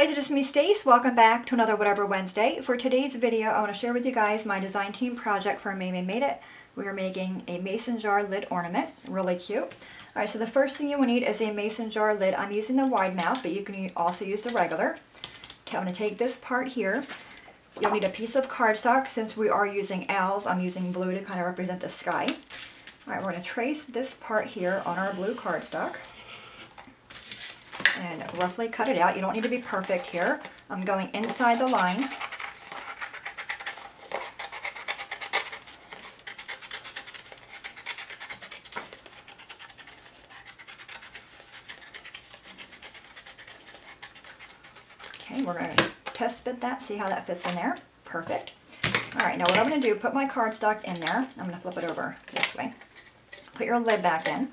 guys, it is me, Stace. Welcome back to another Whatever Wednesday. For today's video, I want to share with you guys my design team project for Maymay Made It. We are making a mason jar lid ornament. Really cute. Alright, so the first thing you will need is a mason jar lid. I'm using the wide mouth, but you can also use the regular. Okay, I'm going to take this part here. You'll need a piece of cardstock. Since we are using owls, I'm using blue to kind of represent the sky. Alright, we're going to trace this part here on our blue cardstock and roughly cut it out. You don't need to be perfect here. I'm going inside the line. Okay, we're going to test fit that, see how that fits in there. Perfect. Alright, now what I'm going to do, put my cardstock in there. I'm going to flip it over this way. Put your lid back in.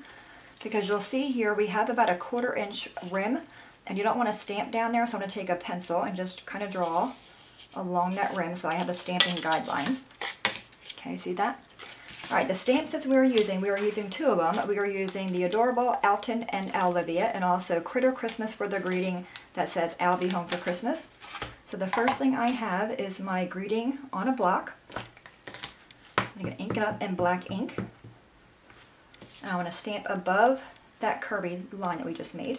Because you'll see here we have about a 1/4 inch rim and you don't want to stamp down there, so I'm going to take a pencil and just kind of draw along that rim so I have a stamping guideline. Okay, see that? Alright, the stamps that we were using two of them. We were using the Adorable Alton and Olivia, and also Critter Christmas for the greeting that says I'll be home for Christmas. So the first thing I have is my greeting on a block. I'm going to ink it up in black ink. And I want to stamp above that curvy line that we just made.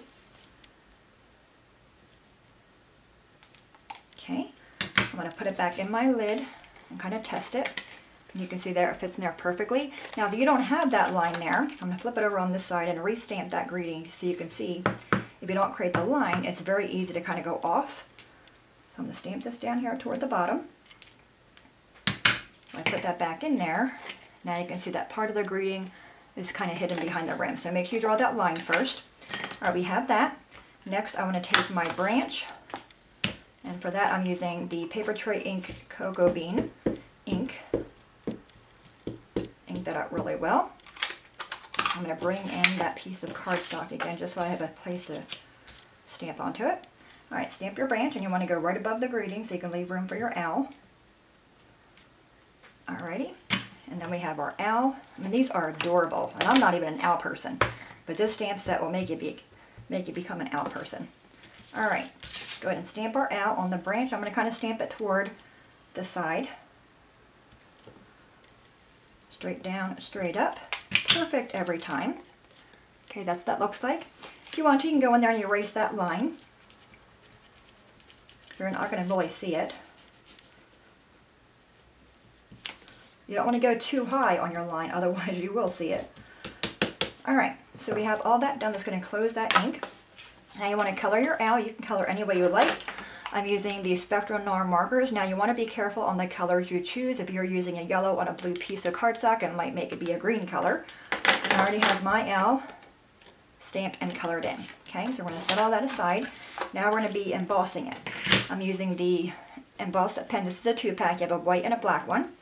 Okay, I'm going to put it back in my lid and kind of test it. And you can see there it fits in there perfectly. Now if you don't have that line there, I'm going to flip it over on this side and restamp that greeting so you can see if you don't create the line, it's very easy to kind of go off. So I'm going to stamp this down here toward the bottom. I put that back in there. Now you can see that part of the greeting is kind of hidden behind the rim. So make sure you draw that line first. Alright, we have that. Next I want to take my branch, and for that I'm using the Paper Tray Ink Cocoa Bean ink. Ink that out really well. I'm going to bring in that piece of cardstock again just so I have a place to stamp onto it. Alright, stamp your branch and you want to go right above the greeting so you can leave room for your owl. Alrighty. And then we have our owl. I mean, these are adorable. And I'm not even an owl person. But this stamp set will make you become an owl person. Alright, go ahead and stamp our owl on the branch. I'm going to kind of stamp it toward the side. Straight down, straight up. Perfect every time. Okay, that's what that looks like. If you want to, you can go in there and erase that line. You're not going to really see it. You don't want to go too high on your line, otherwise you will see it. Alright, so we have all that done. That's going to close that ink. Now you want to color your owl. You can color any way you like. I'm using the Spectrum Noir markers. Now you want to be careful on the colors you choose. If you're using a yellow on a blue piece of cardstock, it might make it be a green color. And I already have my owl stamped and colored in. Okay, so we're going to set all that aside. Now we're going to be embossing it. I'm using the embossed pen. This is a 2-pack. You have a white and a black one.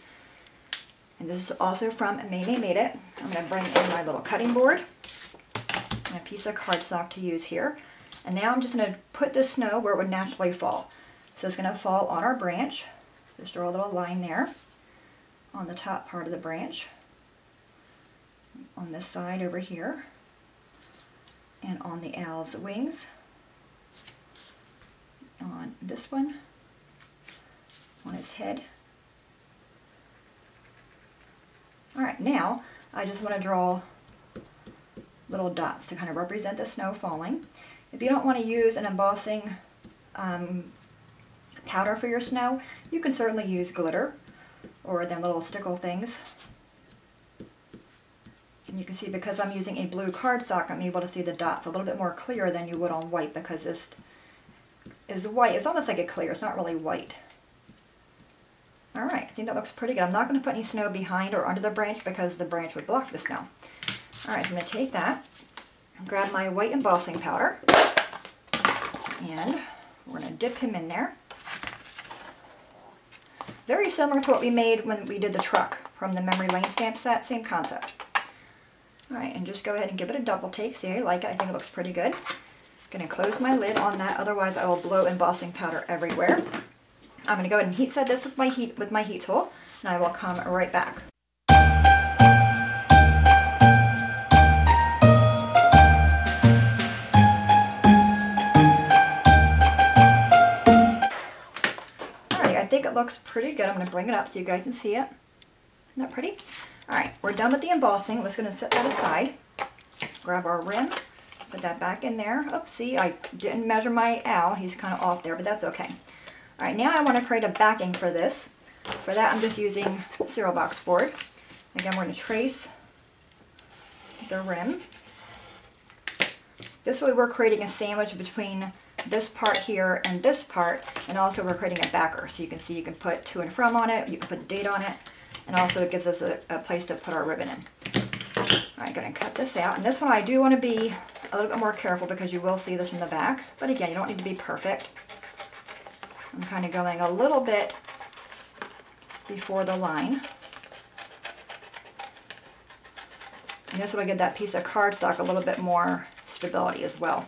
And this is also from Maymay Made It. I'm going to bring in my little cutting board and a piece of cardstock to use here. And now I'm just going to put the snow where it would naturally fall. So it's going to fall on our branch. Just draw a little line there on the top part of the branch. On this side over here. And on the owl's wings. On this one. On its head. Alright, now I just want to draw little dots to kind of represent the snow falling. If you don't want to use an embossing powder for your snow, you can certainly use glitter or then little stickle things. And you can see because I'm using a blue cardstock, I'm able to see the dots a little bit more clear than you would on white, because this is white. It's almost like a clear. It's not really white. Alright, I think that looks pretty good. I'm not going to put any snow behind or under the branch because the branch would block the snow. Alright, so I'm going to take that and grab my white embossing powder, and we're going to dip him in there. Very similar to what we made when we did the truck from the Memory Lane stamp set, same concept. Alright, and just go ahead and give it a double take. See, I like it. I think it looks pretty good. Going to close my lid on that, otherwise I will blow embossing powder everywhere. I'm going to go ahead and heat set this with my heat tool, and I will come right back. it looks pretty good. I'm going to bring it up so you guys can see it. Isn't that pretty? Alright, we're done with the embossing. Let's go and set that aside. Grab our rim, put that back in there. Oops, see, I didn't measure my owl. He's kind of off there, but that's okay. Alright, now I want to create a backing for this. For that, I'm just using cereal box board. Again, we're going to trace the rim. This way we're creating a sandwich between this part here and this part, and also we're creating a backer. So you can see you can put to and from on it, you can put the date on it, and also it gives us a place to put our ribbon in. Alright, going to cut this out. And this one I do want to be a little bit more careful because you will see this from the back. But again, you don't need to be perfect. I'm kind of going a little bit before the line. And this will give that piece of cardstock a little bit more stability as well.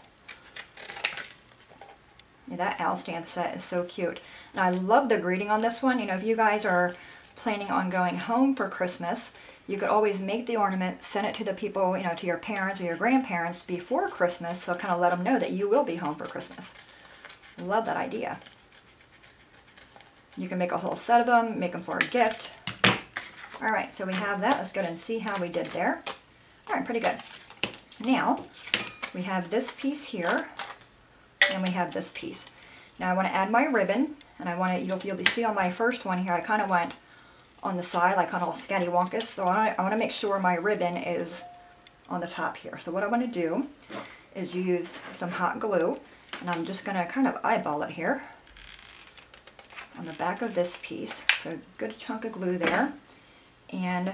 Yeah, that owl stamp set is so cute. And I love the greeting on this one. You know, if you guys are planning on going home for Christmas, you could always make the ornament, send it to the people, you know, to your parents or your grandparents before Christmas, so kind of let them know that you will be home for Christmas. Love that idea. You can make a whole set of them, make them for a gift. Alright, so we have that. Let's go ahead and see how we did there. Alright, pretty good. Now, we have this piece here, and we have this piece. Now I want to add my ribbon, and I want to, you'll see on my first one here, I kind of went on the side, like kind of all scatty-wonkus, so I want to make sure my ribbon is on the top here. So what I want to do is use some hot glue, and I'm just going to kind of eyeball it here on the back of this piece. Put a good chunk of glue there, and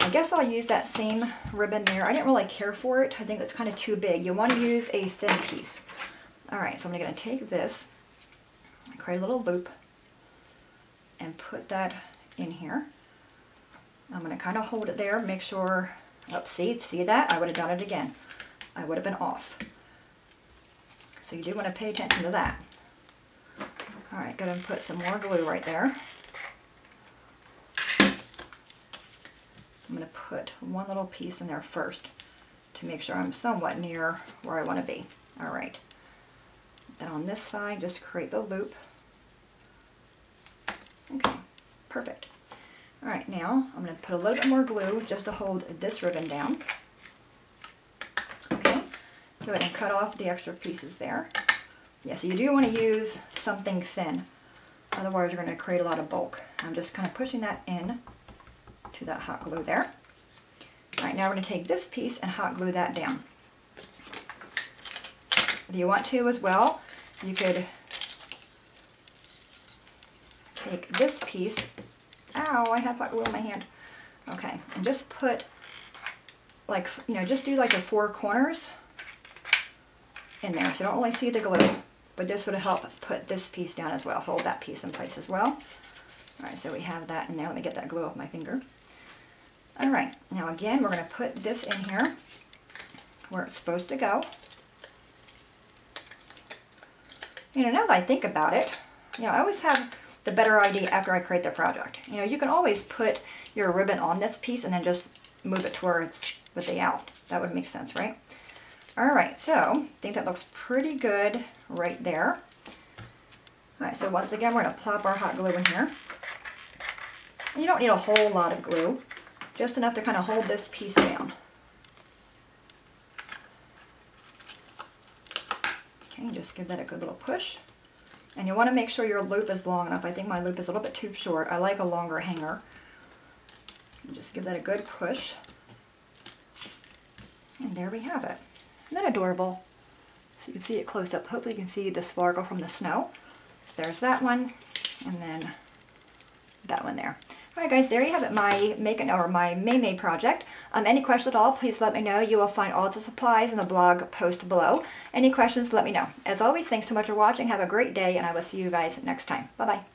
I guess I'll use that same ribbon there. I didn't really care for it. I think it's kind of too big. You want to use a thin piece. Alright, so I'm going to take this, create a little loop, and put that in here. I'm going to kind of hold it there, make sure, oh, see that? I would have done it again. I would have been off. So you do want to pay attention to that. Alright, go ahead and put some more glue right there. I'm going to put one little piece in there first to make sure I'm somewhat near where I want to be. Alright. Then on this side, just create the loop. Okay, perfect. Alright, now I'm going to put a little bit more glue just to hold this ribbon down. Okay, go ahead and cut off the extra pieces there. Yeah, so you do want to use something thin, otherwise you're going to create a lot of bulk. I'm just kind of pushing that in to that hot glue there. Alright, now we're going to take this piece and hot glue that down. If you want to as well, you could take this piece, ow, I have hot glue in my hand, okay, and just put, like, you know, just do like the 4 corners in there, so don't only see the glue, but this would help put this piece down as well, hold that piece in place as well. Alright, so we have that in there. Let me get that glue off my finger. Alright, now again, we're going to put this in here where it's supposed to go. You know, now that I think about it, you know, I always have the better idea after I create the project. You know, you can always put your ribbon on this piece and then just move it to where it's with the owl. That would make sense, right? Alright, so I think that looks pretty good right there. Alright, so once again, we're going to plop our hot glue in here. You don't need a whole lot of glue, just enough to kind of hold this piece down. Okay, just give that a good little push. And you want to make sure your loop is long enough. I think my loop is a little bit too short. I like a longer hanger. And just give that a good push. And there we have it. Isn't that adorable? So you can see it close up. Hopefully you can see the sparkle from the snow. So there's that one, and then that one there. Alright guys, there you have it, my my Maymay project. Any questions at all, please let me know. You will find all the supplies in the blog post below. Any questions, let me know. As always, thanks so much for watching. Have a great day, and I will see you guys next time. Bye-bye.